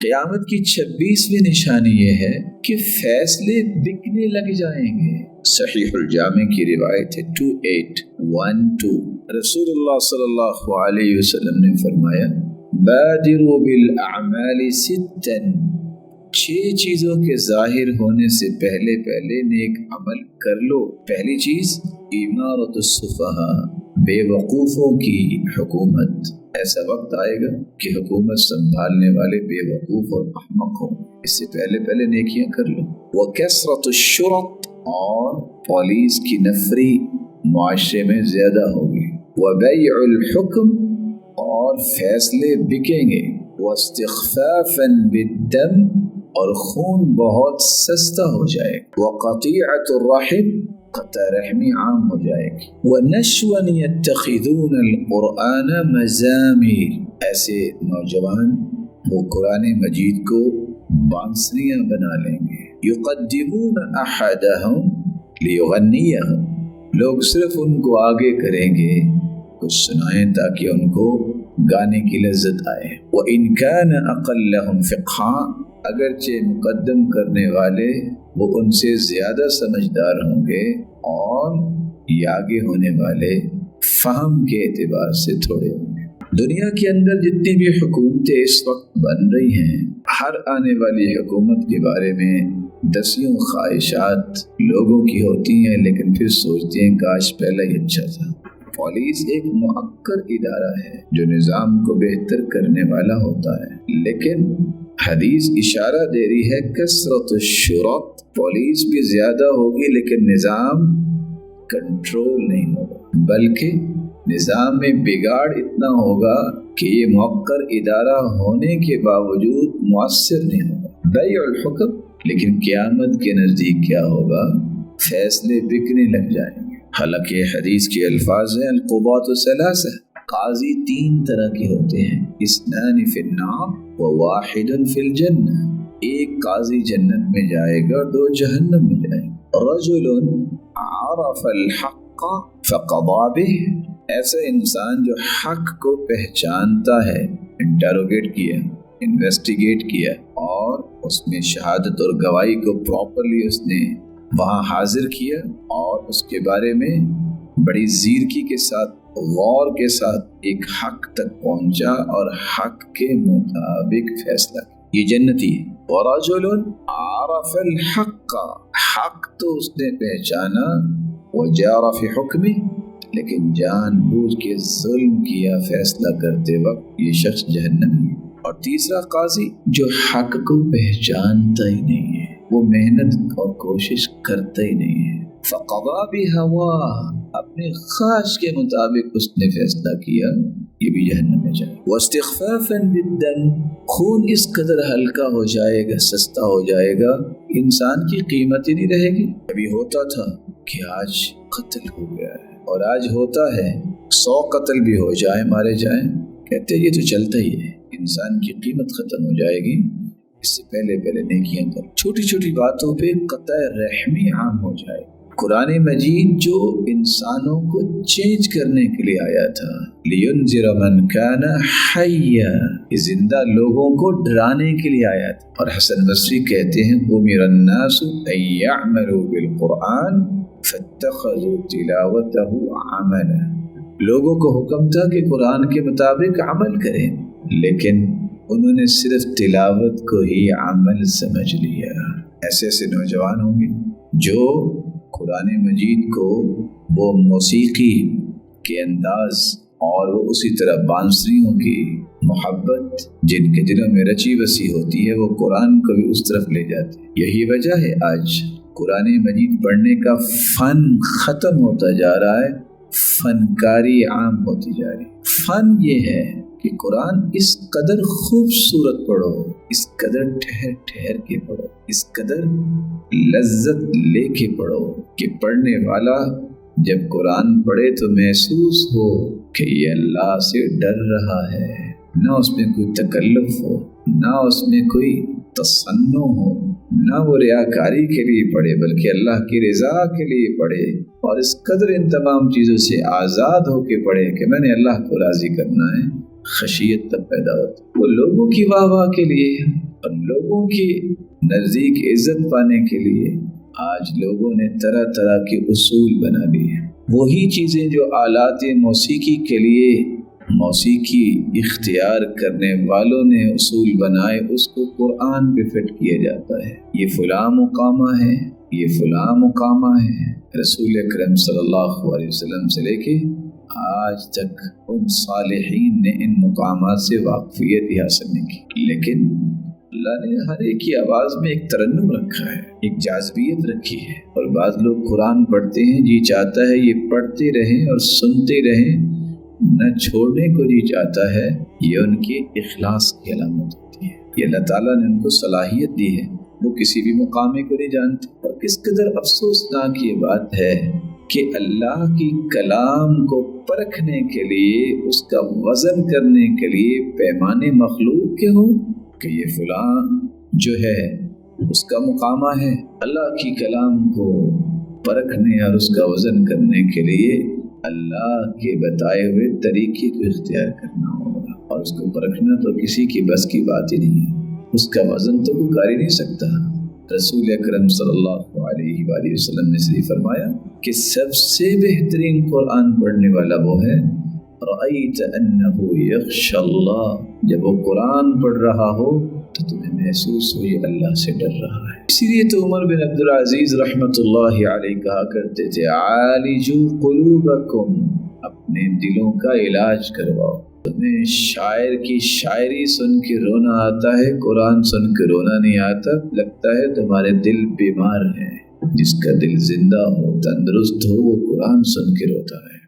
قیامت کی 26ویں نشانی یہ ہے کہ فیصلے بکنے لگ جائیں گے۔ صحیح الجامع کی روایت ہے 2812، رسول اللہ صلی اللہ علیہ وسلم نے فرمایا بادروا بالاعمال ستا، 6 چیزوں کے ظاہر ہونے سے پہلے نیک عمل کر لو۔ پہلی چیز امارت السفہاء، بے وقوفوں کی حکومت۔ ایسا وقت آئے گا کہ حکومت سنبھالنے والے بے وقوف اور احمق ہوں، اس سے پہلے نیکیاں کر لو۔ وکثرت الشرط، اور پولیس کی نفری معاشرے میں زیادہ ہوگی۔ وبیع الحکم، اور فیصلے بکیں گے۔ واستخفافا بالدم، اور خون بہت سستا ہو جائے گا۔ وقطیعۃ الرحم، قطع رحمی عام ہو جائے گی۔ وَنَشْوًا يَتَّخِذُونَ الْقُرْآنَ مَزَامِيرَ، ایسے نوجوان وہ قرآن مجید کو بانسریاں بنا لیں گے۔ يُقَدِّمُونَ أَحَدَهُمْ لِيُغَنِّيَهُمْ، لوگ صرف ان کو آگے کریں گے کچھ سنائیں تاکہ ان کو گانے کی لذت آئے۔ وَإِنْ كَانَ أَقَلَّهُمْ فِقْهًا، اگرچہ مقدم کرنے والے وہ ان سے زیادہ سمجھدار ہوں گے اور یہ آگے ہونے والے فہم کے اعتبار سے تھوڑے ہوں گے۔ دنیا کے اندر جتنی بھی حکومتیں اس وقت بن رہی ہیں، ہر آنے والی حکومت کے بارے میں دسیوں خواہشات لوگوں کی ہوتی ہیں، لیکن پھر سوچتے ہیں کاش پہلے ہی اچھا تھا۔ پولیس ایک مؤکر ادارہ ہے جو نظام کو بہتر کرنے والا ہوتا ہے، لیکن حدیث اشارہ دے رہی ہے کثرت الشرط، پولیس بھی زیادہ ہوگی لیکن نظام کنٹرول نہیں ہوگا، بلکہ نظام میں بگاڑ اتنا ہوگا کہ یہ مؤکر ادارہ ہونے کے باوجود مؤثر نہیں ہوگا۔ بیع الحکم، لیکن قیامت کے نزدیک کیا ہوگا؟ فیصلے بکنے لگ جائیں گے۔ حالانکہ حدیث کے الفاظ ہیں القضاۃ ثلاثہ، قاضی 3 طرح کے ہوتے ہیں، اثنان فی النار وواحد فی الجنہ، ایک قاضی جنت میں جائے گا، 2 جہنم میں جائے گا۔ رجل عرف الحق فقضى به، ایسا انسان جو حق کو پہچانتا ہے، انٹروگیٹ کیا، انویسٹیگیٹ کیا اور اس میں شہادت اور گواہی کو پراپرلی اس نے وہاں حاضر کیا اور اس کے بارے میں بڑی زیرکی کے ساتھ، غور کے ساتھ ایک حق تک پہنچا اور حق کے مطابق فیصلہ کیا، یہ جنتی ہے۔ وَرَجُلٌ عَرَفَ الْحَقَّ، حق تو اس نے پہچانا، وَجَارَ فِي حُكْمِهِ، لیکن جان بوجھ کے ظلم کیا فیصلہ کرتے وقت، یہ شخص جہنمی ہے۔ اور تیسرا قاضی جو حق کو پہچانتا ہی نہیں ہے، وہ محنت اور کوشش کرتا ہی نہیں ہے، فَقَضَى بِهَوَاهُ، اپنے خواہش کے مطابق اس نے فیصلہ کیا، یہ بھی جہنم میں جائے۔ وَاسْتِخْفَافًا بِالدَّمِ، خون اس قدر ہلکا ہو جائے گا، سستا ہو جائے گا، انسان کی قیمت ہی نہیں رہے گی۔ ابھی ہوتا تھا کہ آج قتل ہو گیا ہے، اور آج ہوتا ہے 100 قتل بھی ہو جائیں، مارے جائیں، کہتے یہ تو چلتا ہی ہے، انسان کی قیمت ختم ہو جائے گی، اس سے پہلے نیکیاں کر۔ چھوٹی چھوٹی باتوں پہ قطع رحمی عام ہو جائے۔ قرآن مجید جو انسانوں کو چینج کرنے کے لیے آیا تھا، لِيُنذِرَ مَنْ كَانَ حَيًّا، یہ زندہ لوگوں کو ڈرانے کے لیے آیا تھا۔ اور حسن بصری کہتے ہیں أُمِرَ النَّاسُ أَن يَعْمَلُوا بِالْقُرْآنِ فَاتَّخَذُوا تِلَاوَتَهُ عَمَلًا، لوگوں کو حکم تھا کہ قرآن کے مطابق عمل کریں، لیکن انہوں نے صرف تلاوت کو ہی عمل سمجھ لیا۔ ایسے نوجوان ہوں گے جو قرآن مجید کو وہ موسیقی کے انداز اور وہ اسی طرح بانسریوں کی محبت جن کے دلوں میں رچی بسی ہوتی ہے، وہ قرآن کو بھی اس طرف لے جاتے ہیں۔ یہی وجہ ہے آج قرآن مجید پڑھنے کا فن ختم ہوتا جا رہا ہے، فنکاری عام ہوتی جا رہی ہے۔ فن یہ ہے کہ قرآن اس قدر خوبصورت پڑھو، اس قدر ٹھہر ٹھہر کے پڑھو، اس قدر لذت لے کے پڑھو کہ پڑھنے والا جب قرآن پڑھے تو محسوس ہو کہ یہ اللہ سے ڈر رہا ہے، نہ اس میں کوئی تکلف ہو، نہ اس میں کوئی تصنع ہو، نہ وہ ریاکاری کے لیے پڑھے بلکہ اللہ کی رضا کے لیے پڑھے، اور اس قدر ان تمام چیزوں سے آزاد ہو کے پڑھے کہ میں نے اللہ کو راضی کرنا ہے۔ خشیت تب پیدا ہوتی، وہ لوگوں کی واہ واہ کے لیے اور لوگوں کی نزدیک عزت پانے کے لیے آج لوگوں نے طرح طرح کے اصول بنا لیے ہیں۔ وہی چیزیں جو آلات موسیقی کے لیے موسیقی اختیار کرنے والوں نے اصول بنائے، اس کو قرآن پہ فٹ کیا جاتا ہے۔ یہ فلاں مقامہ ہے، یہ فلاں مقامہ ہے۔ رسول اکرم صلی اللہ علیہ وسلم سے لے کے آج تک ان صالحین نے ان مقامات سے واقفیت حاصل نہیں کی، لیکن اللہ نے ہر ایک کی آواز میں ایک ترنم رکھا ہے، ایک جاذبیت رکھی ہے۔ اور بعض لوگ قرآن پڑھتے ہیں، جی چاہتا ہے یہ پڑھتے رہیں اور سنتے رہیں، نہ چھوڑنے کو جی چاہتا ہے۔ یہ ان کی اخلاص کی علامت ہوتی ہے۔ یہ اللہ تعالیٰ نے ان کو صلاحیت دی ہے، وہ کسی بھی مقامے کو نہیں جانتے۔ اور کس قدر افسوسناک یہ بات ہے کہ اللہ کی کلام کو پرکھنے کے لیے، اس کا وزن کرنے کے لیے پیمانے مخلوق کے ہوں کہ یہ فلاں جو ہے اس کا مقامہ ہے۔ اللہ کی کلام کو پرکھنے اور اس کا وزن کرنے کے لیے اللہ کے بتائے ہوئے طریقے کو اختیار کرنا ہوگا، اور اس کو پرکھنا تو کسی کی بس کی بات ہی نہیں ہے، اس کا وزن تو کوئی کر ہی نہیں سکتا۔ رسول اکرم صلی اللہ علیہ وآلہ وسلم نے صحیح فرمایا کہ سب سے بہترین قرآن پڑھنے والا وہ ہے رأیت انہ یخشی اللہ، جب وہ قرآن پڑھ رہا ہو تو تمہیں محسوس ہو یہ اللہ سے ڈر رہا ہے۔ اسی لیے تو عمر بن عبدالعزیز رحمۃ اللہ علیہ کہا کرتے تھے عالجوا قلوبکم، اپنے دلوں کا علاج کرواؤ۔ تمہیں شاعر کی شاعری سن کے رونا آتا ہے، قرآن سن کے رونا نہیں آتا، لگتا ہے تمہارے دل بیمار ہیں۔ جس کا دل زندہ ہو، تندرست ہو، وہ قرآن سن کے روتا ہے۔